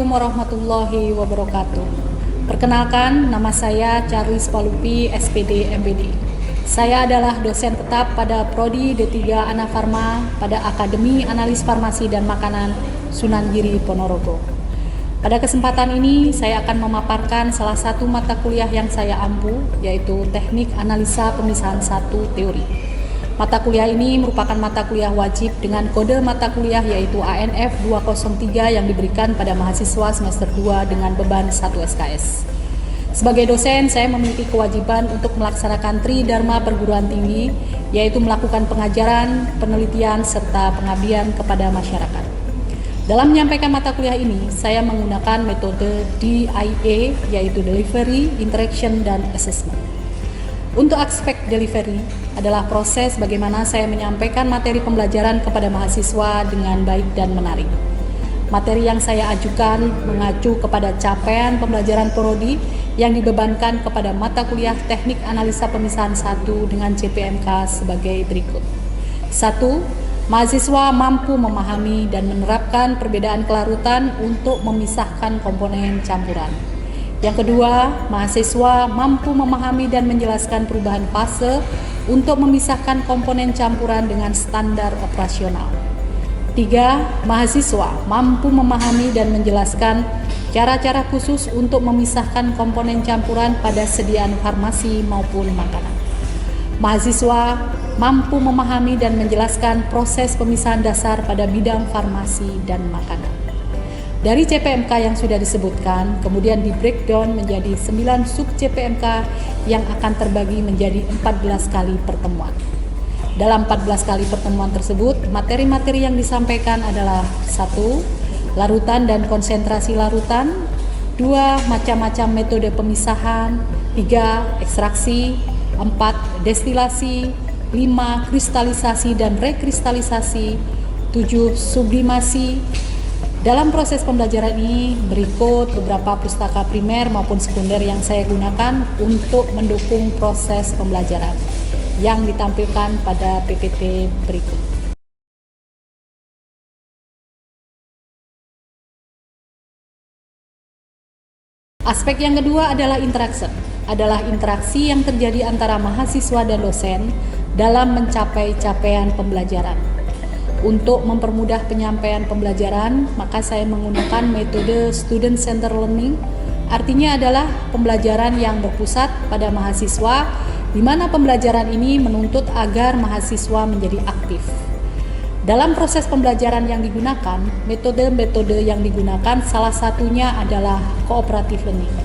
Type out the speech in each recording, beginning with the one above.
Assalamualaikum warahmatullahi wabarakatuh. Perkenalkan, nama saya Charles Palupi, SPD MPD. Saya adalah dosen tetap pada Prodi D3 Anafarma pada Akademi Analis Farmasi dan Makanan Sunan Giri Ponorogo. Pada kesempatan ini, saya akan memaparkan salah satu mata kuliah yang saya ampu, yaitu Teknik Analisa Pemisahan 1 Teori. Mata kuliah ini merupakan mata kuliah wajib dengan kode mata kuliah yaitu ANF 203 yang diberikan pada mahasiswa semester 2 dengan beban 1 SKS. Sebagai dosen, saya memiliki kewajiban untuk melaksanakan Tridharma perguruan tinggi, yaitu melakukan pengajaran, penelitian, serta pengabdian kepada masyarakat. Dalam menyampaikan mata kuliah ini, saya menggunakan metode DIA, yaitu Delivery, Interaction, dan Assessment. Untuk aspek delivery adalah proses bagaimana saya menyampaikan materi pembelajaran kepada mahasiswa dengan baik dan menarik. Materi yang saya ajukan mengacu kepada capaian pembelajaran prodi yang dibebankan kepada mata kuliah Teknik Analisa Pemisahan 1 dengan CPMK sebagai berikut. 1. Mahasiswa mampu memahami dan menerapkan perbedaan kelarutan untuk memisahkan komponen campuran. Yang kedua, mahasiswa mampu memahami dan menjelaskan perubahan fase untuk memisahkan komponen campuran dengan standar operasional. 3. Mahasiswa mampu memahami dan menjelaskan cara-cara khusus untuk memisahkan komponen campuran pada sediaan farmasi maupun makanan. Mahasiswa mampu memahami dan menjelaskan proses pemisahan dasar pada bidang farmasi dan makanan. Dari CPMK yang sudah disebutkan, kemudian di breakdown menjadi 9 sub CPMK yang akan terbagi menjadi 14 kali pertemuan. Dalam 14 kali pertemuan tersebut, materi-materi yang disampaikan adalah 1. Larutan dan konsentrasi larutan, 2. Macam-macam metode pemisahan, 3. Ekstraksi, 4. Destilasi, 5. Kristalisasi dan rekristalisasi, 7. Sublimasi. Dalam proses pembelajaran ini, berikut beberapa pustaka primer maupun sekunder yang saya gunakan untuk mendukung proses pembelajaran yang ditampilkan pada PPT berikut. Aspek yang kedua adalah interaksi yang terjadi antara mahasiswa dan dosen dalam mencapai capaian pembelajaran. Untuk mempermudah penyampaian pembelajaran, maka saya menggunakan metode Student Center Learning. Artinya adalah pembelajaran yang berpusat pada mahasiswa, di mana pembelajaran ini menuntut agar mahasiswa menjadi aktif. Dalam proses pembelajaran yang digunakan, metode-metode yang digunakan salah satunya adalah cooperative learning.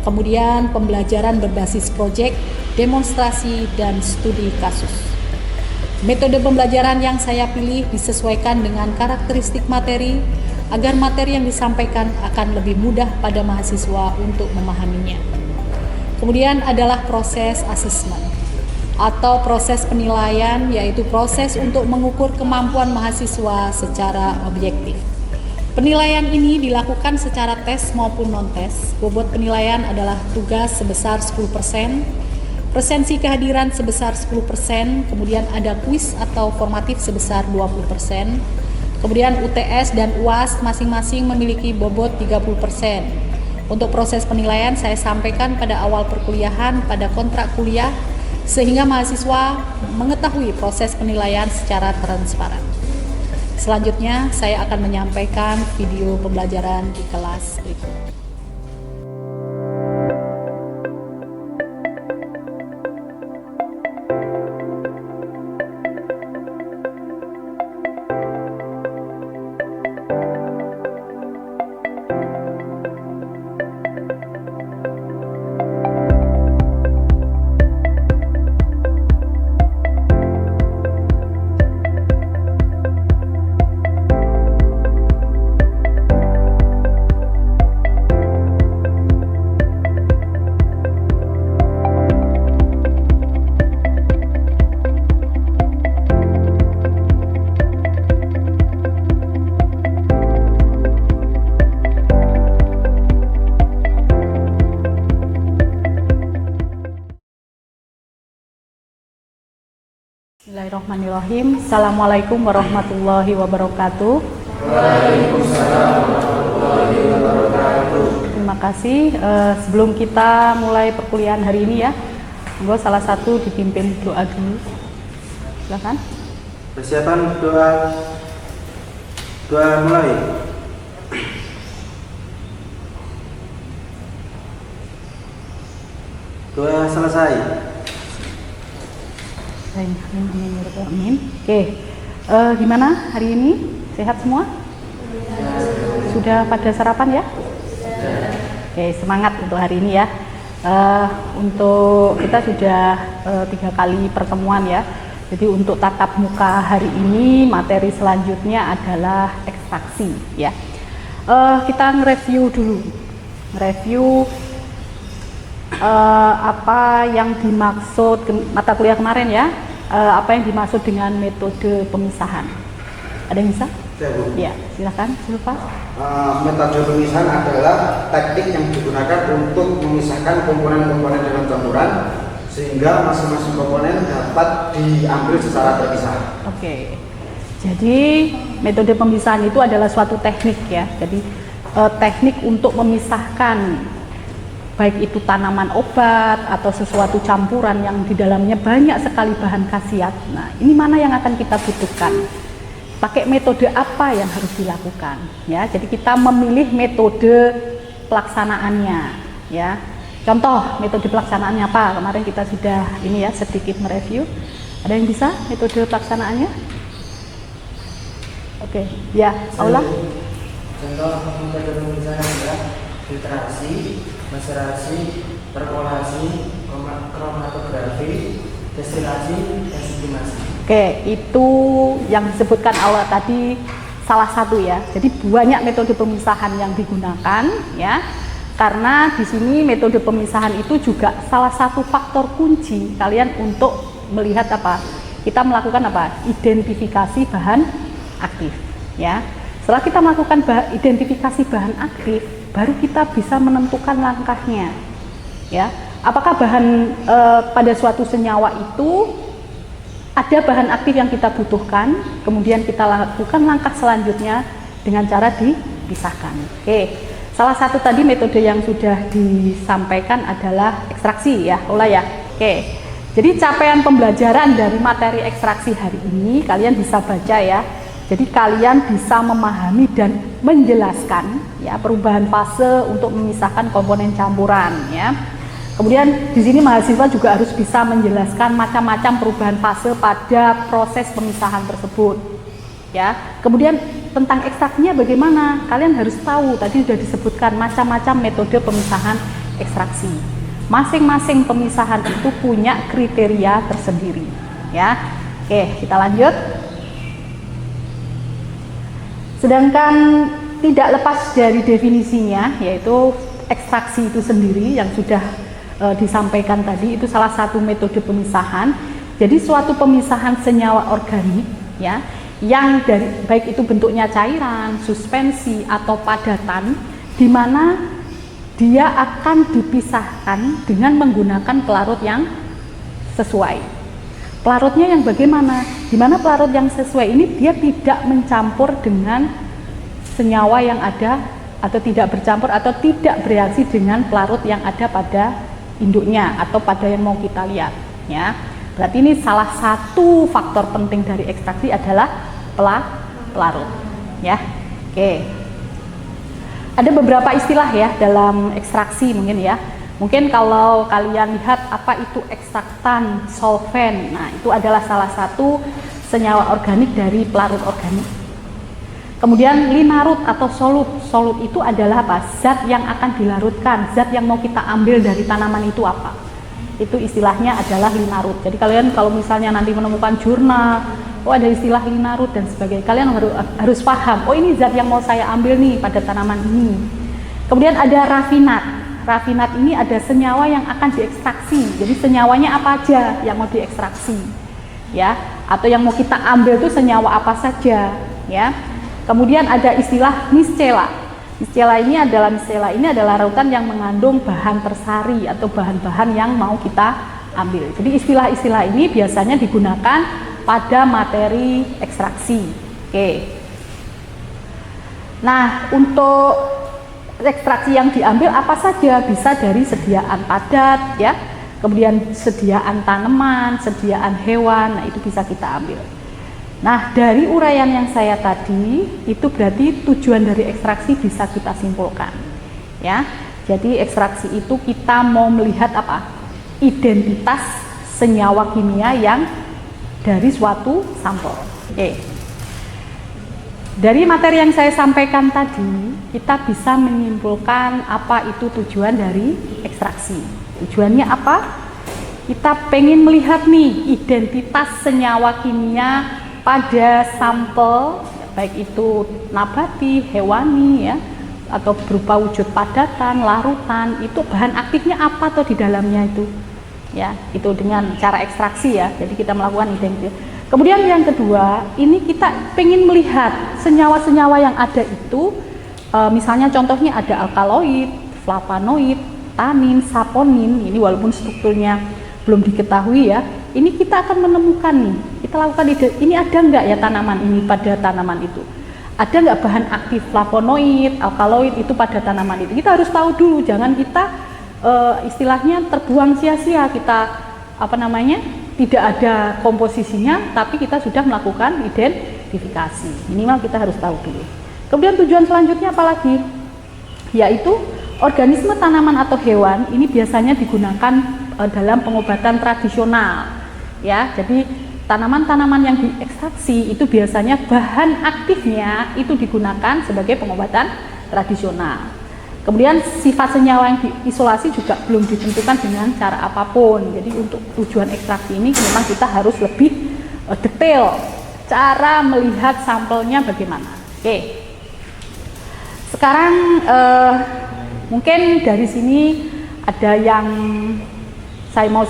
Kemudian pembelajaran berbasis proyek, demonstrasi, dan studi kasus. Metode pembelajaran yang saya pilih disesuaikan dengan karakteristik materi agar materi yang disampaikan akan lebih mudah pada mahasiswa untuk memahaminya. Kemudian adalah proses assessment atau proses penilaian, yaitu proses untuk mengukur kemampuan mahasiswa secara objektif. Penilaian ini dilakukan secara tes maupun non-tes. Bobot penilaian adalah tugas sebesar 10%, presensi kehadiran sebesar 10%, kemudian ada kuis atau formatif sebesar 20%, kemudian UTS dan UAS masing-masing memiliki bobot 30%. Untuk proses penilaian saya sampaikan pada awal perkuliahan pada kontrak kuliah, sehingga mahasiswa mengetahui proses penilaian secara transparan. Selanjutnya saya akan menyampaikan video pembelajaran di kelas berikut. Bismillahirrahmanirrahim. Assalamualaikum warahmatullahi wabarakatuh. Waalaikumsalam warahmatullahi wabarakatuh. terima kasih. Sebelum kita mulai perkuliahan hari ini ya, gue salah satu dipimpin doa dulu. Silakan. Persiapan doa mulai. Doa selesai. Amin. Oke, gimana hari ini? Sehat semua? Sudah pada sarapan ya? Oke, semangat untuk hari ini ya. Untuk kita sudah 3 kali pertemuan ya. Jadi untuk tatap muka hari ini materi selanjutnya adalah ekstraksi ya. Kita nge-review dulu. Apa yang dimaksud mata kuliah kemarin ya, apa yang dimaksud dengan metode pemisahan. Ada yang bisa? Ya, silakan Silva. Metode pemisahan adalah teknik yang digunakan untuk memisahkan komponen-komponen dalam campuran sehingga masing-masing komponen dapat diambil secara terpisah. Oke. Jadi metode pemisahan itu adalah suatu teknik ya. Jadi teknik untuk memisahkan baik itu tanaman obat atau sesuatu campuran yang di dalamnya banyak sekali bahan khasiat. Nah, ini mana yang akan kita butuhkan? Pakai metode apa yang harus dilakukan ya. Jadi kita memilih metode pelaksanaannya ya. Contoh metode pelaksanaannya apa? Kemarin kita sudah ini ya sedikit mereview. Ada yang bisa metode pelaksanaannya? Oke, ya, Aula. Contoh metode pemisahan adalah filtrasi, maserasi, perkolasi, kromatografi, destilasi, dan sublimasi. Oke, itu yang disebutkan Aula tadi salah satu ya. Jadi banyak metode pemisahan yang digunakan ya. Karena di sini metode pemisahan itu juga salah satu faktor kunci kalian untuk melihat apa? Kita melakukan apa? Identifikasi bahan aktif ya. Setelah kita melakukan identifikasi bahan aktif, baru kita bisa menentukan langkahnya ya. Apakah bahan pada suatu senyawa itu ada bahan aktif yang kita butuhkan, kemudian kita lakukan langkah selanjutnya dengan cara dipisahkan. Oke, salah satu tadi metode yang sudah disampaikan adalah ekstraksi ya, Ola ya. Oke, jadi capaian pembelajaran dari materi ekstraksi hari ini kalian bisa baca ya. Jadi kalian bisa memahami dan menjelaskan ya perubahan fase untuk memisahkan komponen campuran ya. Kemudian di sini mahasiswa juga harus bisa menjelaskan macam-macam perubahan fase pada proses pemisahan tersebut. Ya. Kemudian tentang ekstraksinya bagaimana? Kalian harus tahu tadi sudah disebutkan macam-macam metode pemisahan ekstraksi. Masing-masing pemisahan itu punya kriteria tersendiri. Ya. Oke, kita lanjut. Sedangkan tidak lepas dari definisinya yaitu ekstraksi itu sendiri yang sudah disampaikan tadi itu salah satu metode pemisahan. Jadi suatu pemisahan senyawa organik ya yang dari baik itu bentuknya cairan, suspensi atau padatan di mana dia akan dipisahkan dengan menggunakan pelarut yang sesuai. Pelarutnya yang bagaimana? Di mana pelarut yang sesuai ini dia tidak mencampur dengan senyawa yang ada atau tidak bercampur atau tidak bereaksi dengan pelarut yang ada pada induknya atau pada yang mau kita lihat ya. Berarti ini salah satu faktor penting dari ekstraksi adalah pelarut ya. Oke. Ada beberapa istilah ya dalam ekstraksi mungkin ya. Mungkin kalau kalian lihat apa itu ekstraktan, solvent. Nah, itu adalah salah satu senyawa organik dari pelarut organik. Kemudian linarut atau solut. Solut itu adalah apa? Zat yang akan dilarutkan, zat yang mau kita ambil dari tanaman itu apa? Itu istilahnya adalah linarut. Jadi kalian kalau misalnya nanti menemukan jurnal, oh ada istilah linarut dan sebagainya, kalian harus paham, oh ini zat yang mau saya ambil nih pada tanaman ini. Kemudian ada rafinat. Rafinat ini ada senyawa yang akan diekstraksi. Jadi senyawanya apa aja yang mau diekstraksi, ya? Atau yang mau kita ambil itu senyawa apa saja, ya? Kemudian ada istilah miscela. Miscela ini adalah larutan yang mengandung bahan tersari atau bahan-bahan yang mau kita ambil. Jadi istilah-istilah ini biasanya digunakan pada materi ekstraksi. Oke. Nah, untuk ekstraksi yang diambil apa saja, bisa dari sediaan padat ya, kemudian sediaan tanaman, sediaan hewan, nah itu bisa kita ambil. Nah, dari uraian yang saya tadi itu berarti tujuan dari ekstraksi bisa kita simpulkan ya. Jadi ekstraksi itu kita mau melihat apa? Identitas senyawa kimia yang dari suatu sampel. Oke. Dari materi yang saya sampaikan tadi, kita bisa menyimpulkan apa itu tujuan dari ekstraksi. Tujuannya apa? Kita pengen melihat nih identitas senyawa kimia pada sampel, baik itu nabati, hewani ya, atau berupa wujud padatan, larutan, itu bahan aktifnya apa tuh di dalamnya itu. Ya, itu dengan cara ekstraksi ya. Jadi kita melakukan identitas. Kemudian yang kedua, ini kita pengen melihat senyawa-senyawa yang ada itu, misalnya contohnya ada alkaloid, flavonoid, tanin, saponin. Ini walaupun strukturnya belum diketahui ya, ini kita akan menemukan nih. Kita lakukan ini ada nggak ya tanaman ini pada tanaman itu? Ada nggak bahan aktif flavonoid, alkaloid itu pada tanaman itu? Kita harus tahu dulu, jangan kita istilahnya terbuang sia-sia, kita tidak ada komposisinya, tapi kita sudah melakukan identifikasi. Minimal kita harus tahu dulu. Kemudian tujuan selanjutnya apalagi? Yaitu organisme tanaman atau hewan ini biasanya digunakan dalam pengobatan tradisional. Ya, jadi tanaman-tanaman yang diekstraksi itu biasanya bahan aktifnya itu digunakan sebagai pengobatan tradisional. Kemudian sifat senyawa yang diisolasi juga belum ditentukan dengan cara apapun. Jadi untuk tujuan ekstraksi ini memang kita harus lebih detail cara melihat sampelnya bagaimana. Oke. Sekarang mungkin dari sini ada yang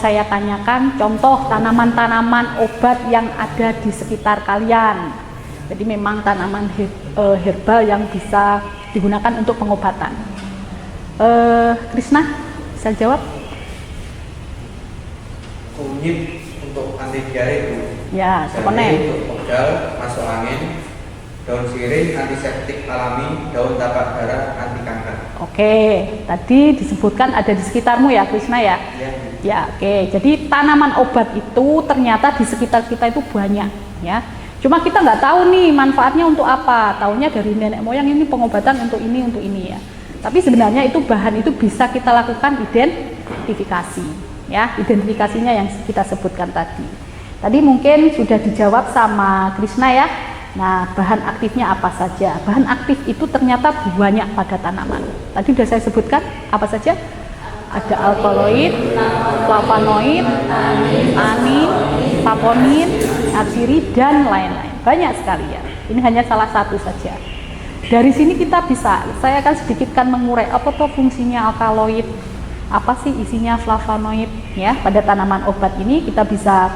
saya tanyakan, contoh tanaman-tanaman obat yang ada di sekitar kalian. Jadi memang tanaman herbal yang bisa digunakan untuk pengobatan. Krisna bisa jawab? Kunyit untuk anti diare Bu. Ya, Jahe untuk pegal, masuk angin. Daun sirih antiseptik alami, daun tapak darah anti kanker. Oke, tadi disebutkan ada di sekitarmu ya Krisna ya? Ya. Ya, oke. Jadi tanaman obat itu ternyata di sekitar kita itu banyak ya. Cuma kita nggak tahu nih manfaatnya untuk apa. Taunya dari nenek moyang ini pengobatan untuk ini ya. Tapi sebenarnya itu bahan itu bisa kita lakukan identifikasi ya, identifikasinya yang kita sebutkan tadi. Tadi mungkin sudah dijawab sama Krisna ya. Nah, bahan aktifnya apa saja? Bahan aktif itu ternyata banyak pada tanaman. Tadi sudah saya sebutkan apa saja? Ada alkaloid, flavonoid, tanin, saponin, natrium dan lain-lain. Banyak sekali ya. Ini hanya salah satu saja. Dari sini kita bisa, saya akan sedikitkan mengurai apa tuh fungsinya alkaloid, apa sih isinya flavonoid ya pada tanaman obat ini kita bisa.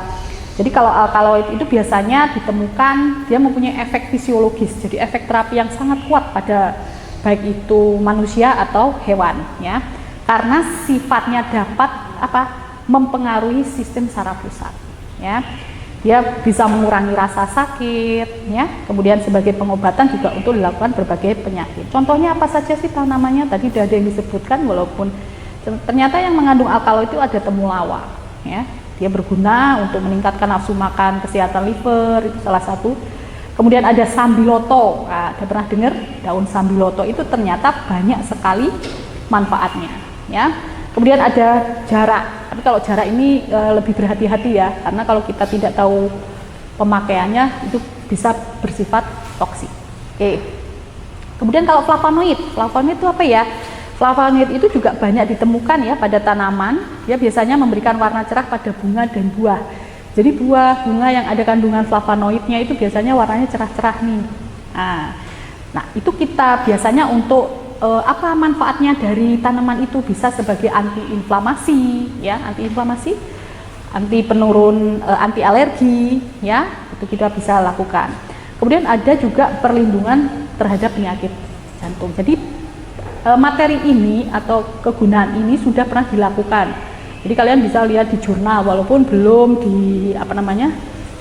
Jadi kalau alkaloid itu biasanya ditemukan dia mempunyai efek fisiologis, jadi efek terapi yang sangat kuat pada baik itu manusia atau hewan ya, karena sifatnya dapat mempengaruhi sistem saraf pusat ya. Dia bisa mengurangi rasa sakit ya, kemudian sebagai pengobatan juga untuk dilakukan berbagai penyakit. Contohnya apa saja sih tanamannya? Tadi sudah ada yang disebutkan, walaupun ternyata yang mengandung alkaloid itu ada temulawak ya. Dia berguna untuk meningkatkan nafsu makan, kesehatan liver, itu salah satu. Kemudian ada sambiloto. Nah, ada pernah dengar daun sambiloto itu ternyata banyak sekali manfaatnya ya. Kemudian ada jarak, tapi kalau jarak ini lebih berhati-hati ya, karena kalau kita tidak tahu pemakaiannya itu bisa bersifat toksik. Oke. Kemudian kalau flavonoid itu apa ya? Flavonoid itu juga banyak ditemukan ya pada tanaman. Dia biasanya memberikan warna cerah pada bunga dan buah. Jadi bunga yang ada kandungan flavonoidnya itu biasanya warnanya cerah-cerah nih. Nah, itu kita biasanya untuk apa manfaatnya dari tanaman itu? Bisa sebagai antiinflamasi ya, anti penurun, anti alergi ya, itu kita bisa lakukan. Kemudian ada juga perlindungan terhadap penyakit jantung. Jadi materi ini atau kegunaan ini sudah pernah dilakukan. Jadi kalian bisa lihat di jurnal, walaupun belum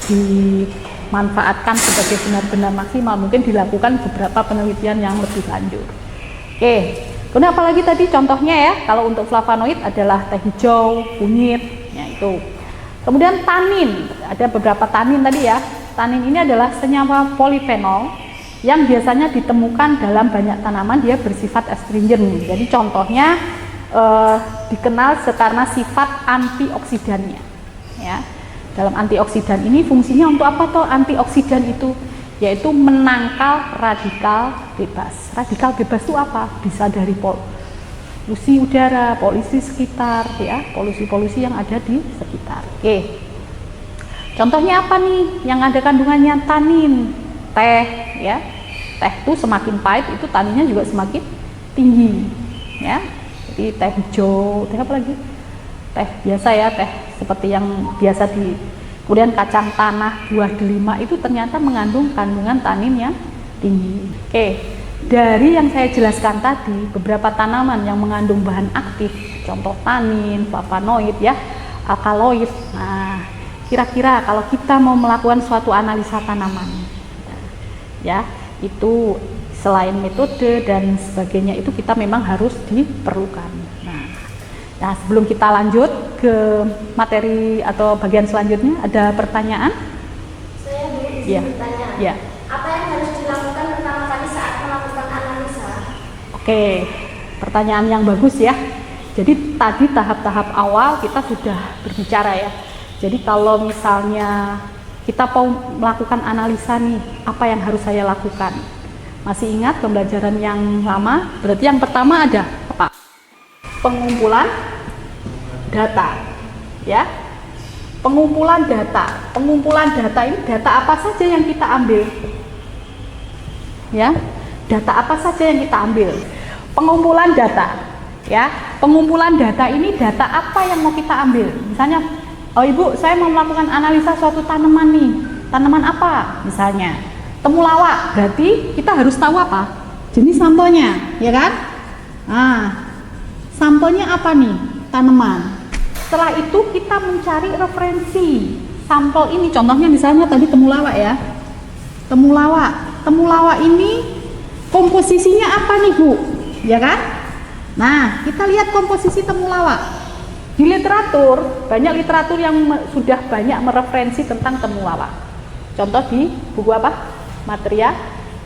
dimanfaatkan sebagai benar-benar maksimal, mungkin dilakukan beberapa penelitian yang lebih lanjut. Oke, Kemudian apalagi tadi contohnya ya, kalau untuk flavonoid adalah teh hijau, kunyit, ya itu. Kemudian tanin, ada beberapa tanin tadi ya. Tanin ini adalah senyawa polifenol yang biasanya ditemukan dalam banyak tanaman, dia bersifat astringent. Jadi contohnya dikenal karena sifat antioksidannya. Ya. Dalam antioksidan ini fungsinya untuk apa toh antioksidan itu? Yaitu menangkal radikal bebas. Radikal bebas itu apa? Bisa dari polusi udara, polusi sekitar, ya, polusi-polusi yang ada di sekitar. Oke. Contohnya apa nih? Yang ada kandungannya tanin, teh, ya. Teh itu semakin pahit, itu taninnya juga semakin tinggi, ya. Jadi teh hijau, teh apa lagi? Teh biasa ya, teh seperti yang biasa di. Kemudian kacang tanah, buah delima itu ternyata mengandung kandungan tanin yang tinggi. Oke, dari yang saya jelaskan tadi, beberapa tanaman yang mengandung bahan aktif, contoh tanin, flavonoid ya, alkaloid. Nah, kira-kira kalau kita mau melakukan suatu analisa tanaman, ya, itu selain metode dan sebagainya itu kita memang harus diperlukan. Nah, sebelum kita lanjut ke materi atau bagian selanjutnya, ada pertanyaan? Saya ingin Ya. bertanya, Ya. apa yang harus dilakukan pertama kali saat melakukan analisa? Oke, pertanyaan yang bagus ya. Jadi tadi tahap-tahap awal kita sudah berbicara ya. Jadi kalau misalnya kita mau melakukan analisa nih, apa yang harus saya lakukan? Masih ingat pembelajaran yang lama? Berarti yang pertama ada apa? Pengumpulan data, ya. Pengumpulan data. Pengumpulan data ini data apa saja yang kita ambil? Ya, data apa saja yang kita ambil? Pengumpulan data, ya. Pengumpulan data ini data apa yang mau kita ambil? Misalnya, oh Ibu, saya mau melakukan analisa suatu tanaman nih. Tanaman apa? Misalnya, temulawak. Berarti kita harus tahu apa? Jenis sampelnya, ya kan? Nah, sampelnya apa nih? Tanaman. Setelah itu kita mencari referensi sampel ini. Contohnya misalnya tadi temulawak ya. Temulawak. Temulawak ini komposisinya apa nih Bu? Ya kan? Nah, kita lihat komposisi temulawak. Di literatur, banyak literatur yang sudah banyak mereferensi tentang temulawak. Contoh di buku apa? Materia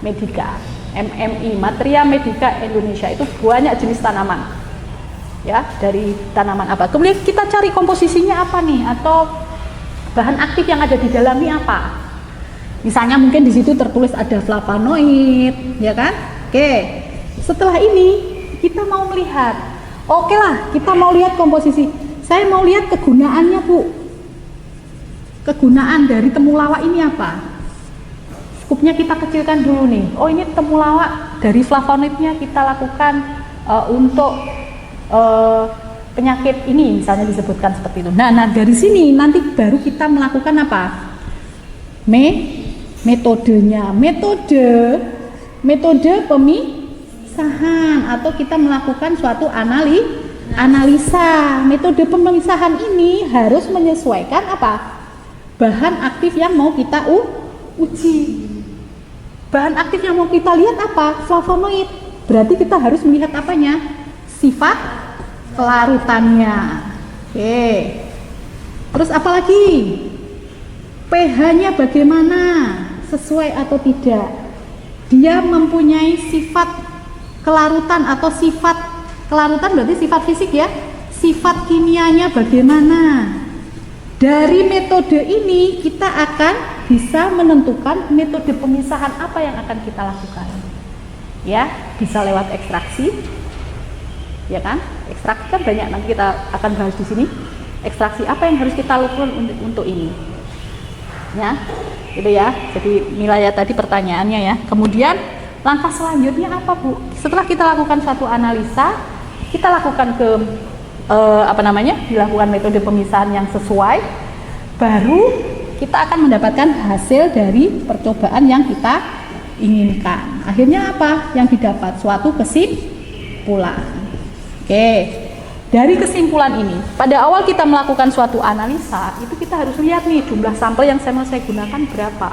Medica. MMI, Materia Medica Indonesia, itu banyak jenis tanaman. Ya, dari tanaman apa. Kemudian kita cari komposisinya apa nih, atau bahan aktif yang ada di dalamnya apa. Misalnya mungkin di situ tertulis ada flavonoid, ya kan? Oke. Setelah ini kita mau melihat. Oke lah, kita mau lihat komposisi. Saya mau lihat kegunaannya, Bu. Kegunaan dari temulawak ini apa? Skupnya kita kecilkan dulu nih. Oh, ini temulawak dari flavonoidnya kita lakukan untuk penyakit ini, misalnya disebutkan seperti itu. Nah dari sini nanti baru kita melakukan apa? Metodenya, metode pemisahan, atau kita melakukan suatu analisa. Metode pemisahan ini harus menyesuaikan apa? Bahan aktif yang mau kita uji. Bahan aktif yang mau kita lihat apa? Flavonoid. Berarti kita harus melihat apanya? Sifat kelarutannya. Oke. Terus apa lagi? pH-nya bagaimana? Sesuai atau tidak? Dia mempunyai sifat kelarutan, atau sifat kelarutan berarti sifat fisik ya. Sifat kimianya bagaimana? Dari metode ini kita akan bisa menentukan metode pemisahan apa yang akan kita lakukan. Ya, bisa lewat ekstraksi. Ya kan? Ekstraksi kan banyak, nanti kita akan bahas di sini. Ekstraksi apa yang harus kita lakukan untuk ini? Ya, gitu ya. Jadi nilai tadi pertanyaannya ya. Kemudian langkah selanjutnya apa, Bu? Setelah kita lakukan suatu analisa, kita lakukan ke dilakukan metode pemisahan yang sesuai, baru kita akan mendapatkan hasil dari percobaan yang kita inginkan. Akhirnya apa yang didapat? Suatu kesimpulan. Oke, dari kesimpulan ini, pada awal kita melakukan suatu analisa, itu kita harus lihat nih jumlah sampel yang saya gunakan berapa,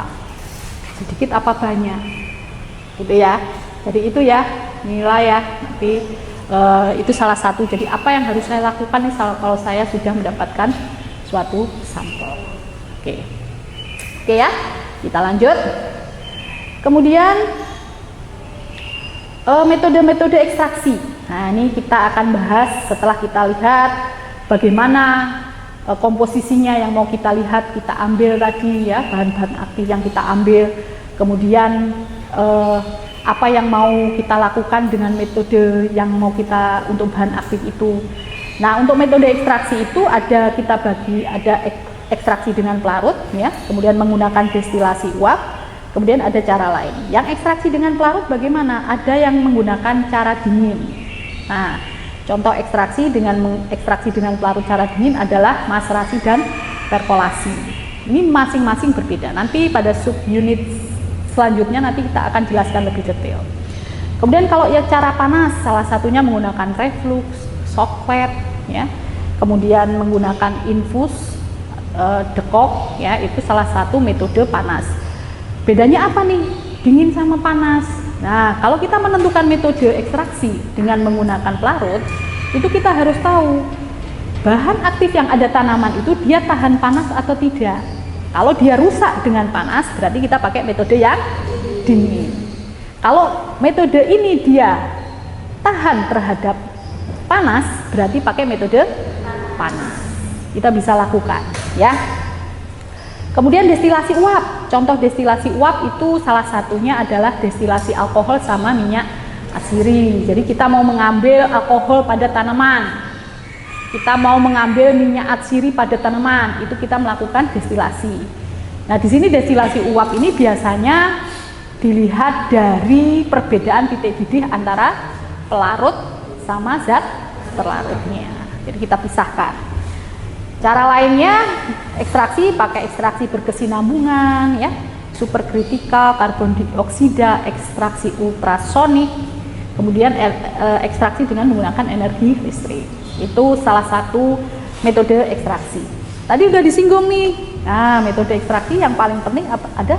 sedikit apa banyak, gitu ya. Jadi itu ya nilai ya, nanti Itu salah satu. Jadi apa yang harus saya lakukan nih kalau saya sudah mendapatkan suatu sampel. Oke ya, kita lanjut. Kemudian metode-metode ekstraksi. Nah, ini kita akan bahas setelah kita lihat bagaimana komposisinya yang mau kita lihat, kita ambil tadi ya, bahan-bahan aktif yang kita ambil. Kemudian apa yang mau kita lakukan dengan metode yang mau kita untuk bahan aktif itu. Nah, untuk metode ekstraksi itu kita bagi, ada ekstraksi dengan pelarut ya, kemudian menggunakan destilasi uap, kemudian ada cara lain. Yang ekstraksi dengan pelarut bagaimana? Ada yang menggunakan cara dingin. Nah, contoh ekstraksi dengan pelarut cara dingin adalah maserasi dan perkolasi. Ini masing-masing berbeda. Nanti pada subunit selanjutnya nanti kita akan jelaskan lebih detail. Kemudian kalau ya cara panas, salah satunya menggunakan reflux, shocklet, ya. Kemudian menggunakan infus, dekok, ya, itu salah satu metode panas. Bedanya apa nih? Dingin sama panas. Nah, kalau kita menentukan metode ekstraksi dengan menggunakan pelarut, itu kita harus tahu bahan aktif yang ada tanaman itu dia tahan panas atau tidak. Kalau dia rusak dengan panas, berarti kita pakai metode yang dingin. Kalau metode ini dia tahan terhadap panas, berarti pakai metode panas. Kita bisa lakukan, ya. Kemudian destilasi uap. Contoh destilasi uap itu salah satunya adalah destilasi alkohol sama minyak atsiri. Jadi kita mau mengambil alkohol pada tanaman, kita mau mengambil minyak atsiri pada tanaman, itu kita melakukan destilasi. Nah, di sini destilasi uap ini biasanya dilihat dari perbedaan titik didih antara pelarut sama zat pelarutnya. Jadi kita pisahkan. Cara lainnya ekstraksi pakai ekstraksi berkesinambungan ya, superkritikal, karbon dioksida, ekstraksi ultrasonik, kemudian ekstraksi dengan menggunakan energi listrik. Itu salah satu metode ekstraksi. Tadi udah disinggung nih. Nah, metode ekstraksi yang paling penting ada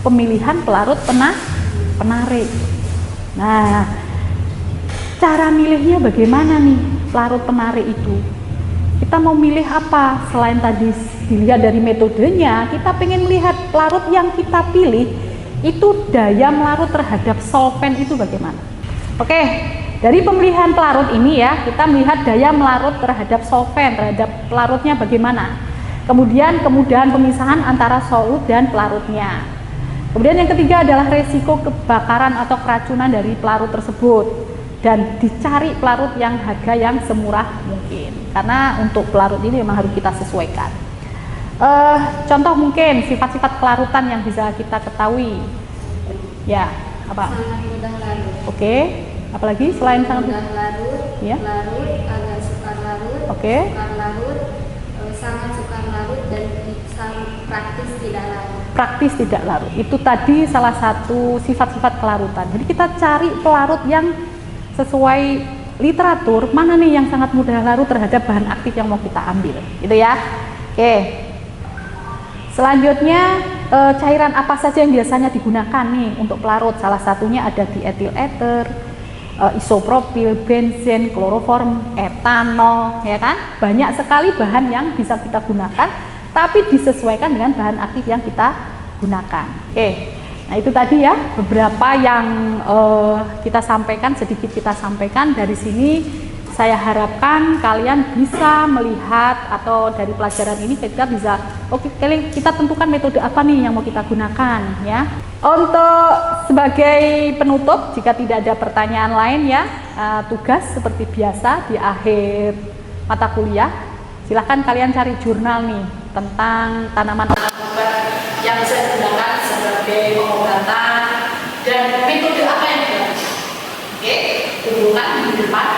pemilihan pelarut penarik. Nah, cara milihnya bagaimana nih pelarut penarik itu? Kita mau milih apa? Selain tadi dilihat dari metodenya, kita pengen melihat pelarut yang kita pilih itu daya melarut terhadap solvent itu bagaimana. Oke, dari pemilihan pelarut ini ya, kita melihat daya melarut terhadap solvent, terhadap pelarutnya bagaimana. Kemudian kemudahan pemisahan antara solut dan pelarutnya. Kemudian yang ketiga adalah resiko kebakaran atau keracunan dari pelarut tersebut. Dan dicari pelarut yang harga yang semurah mungkin, karena untuk pelarut ini memang harus kita sesuaikan. Contoh mungkin sifat-sifat pelarutan yang bisa kita ketahui, ya apa? Sangat mudah larut. Oke, apalagi selain sangat Mudah larut, ya? larut, agak sukar larut, Oke. sukar larut, sangat sukar larut, dan sangat praktis tidak larut. Praktis tidak larut. Itu tadi salah satu sifat-sifat pelarutan. Jadi kita cari pelarut yang sesuai literatur, mana nih yang sangat mudah larut terhadap bahan aktif yang mau kita ambil, gitu ya. Oke. Selanjutnya cairan apa saja yang biasanya digunakan nih untuk pelarut? Salah satunya ada diethil ether, isopropil, benzen, kloroform, etanol, ya kan? Banyak sekali bahan yang bisa kita gunakan, tapi disesuaikan dengan bahan aktif yang kita gunakan. Oke. Nah, itu tadi ya beberapa yang kita sampaikan, sedikit kita sampaikan. Dari sini saya harapkan kalian bisa melihat, atau dari pelajaran ini kita bisa kita tentukan metode apa nih yang mau kita gunakan ya. Untuk sebagai penutup, jika tidak ada pertanyaan lain ya, tugas seperti biasa di akhir mata kuliah, silahkan kalian cari jurnal nih tentang tanaman yang bisa digunakan sebagai pengobatan dan metode apa yang digunakan. Oke, hubungan di depan.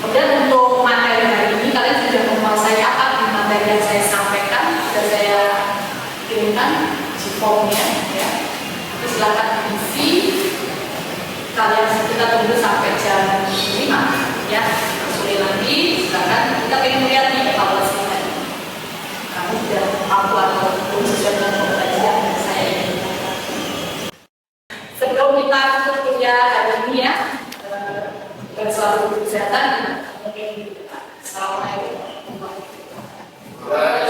Kemudian untuk materi hari ini kalian sudah menguasai apa di materi yang saya sampaikan, sudah saya kirimkan di formnya ya. Jadi silakan diisi. Kalian kita tunggu sampai jam 5 ya. Sore nanti silakan kita pengen lihat nih evaluasinya. Kamu sudah mampu atau belum sesuai dengan kompetensi yang saya inginkan. Sebelum kita tutup kuliah hari ini ya, dan selalu kesehatan. Assalamualaikum warahmatullahi wabarakatuh.